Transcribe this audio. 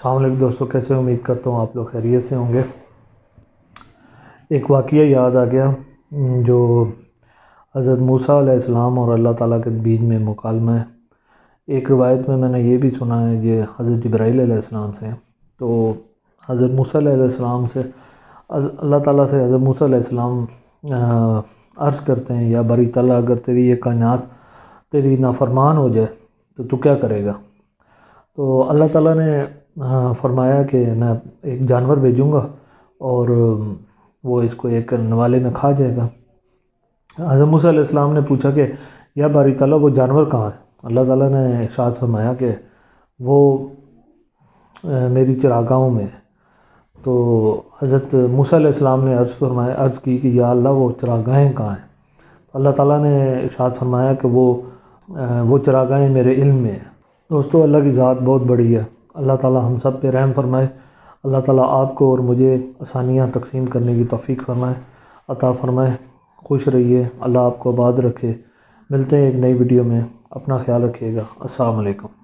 السلام علیکم دوستوں، کیسے امید کرتا ہوں آپ لوگ خیریت سے ہوں گے۔ ایک واقعہ یاد آ گیا جو حضرت موسیٰ علیہ السلام اور اللہ تعالیٰ کے بیچ میں مکالمہ ہے۔ ایک روایت میں نے یہ بھی سنا ہے یہ حضرت جبرائیل علیہ السلام سے، تو حضرت موسیٰ علیہ السلام سے اللہ تعالیٰ سے حضرت موسیٰ علیہ السلام عرض کرتے ہیں، یا باری تعالیٰ اگر تیری یہ کائنات تیری نافرمان ہو جائے تو کیا کرے گا؟ تو اللہ تعالیٰ نے فرمایا کہ میں ایک جانور بھیجوں گا اور وہ اس کو ایک نوالے میں کھا جائے گا۔ حضرت موسیٰ علیہ السلام نے پوچھا کہ یا باری تعالیٰ وہ جانور کہاں ہے؟ اللہ تعالیٰ نے ارشاد فرمایا کہ وہ میری چراگاہوں میں ہے۔ تو حضرت موسیٰ علیہ السلام نے عرض کی کہ یا اللہ وہ چراگاہیں کہاں ہیں؟ اللہ تعالیٰ نے ارشاد فرمایا کہ وہ چراگاہیں میرے علم میں ہیں۔ دوستو، اللہ کی ذات بہت بڑی ہے۔ اللہ تعالیٰ ہم سب پہ رحم فرمائے۔ اللہ تعالیٰ آپ کو اور مجھے آسانیاں تقسیم کرنے کی توفیق فرمائے، عطا فرمائے۔ خوش رہیے، اللہ آپ کو آباد رکھے۔ ملتے ہیں ایک نئی ویڈیو میں، اپنا خیال رکھیے گا۔ السلام علیکم۔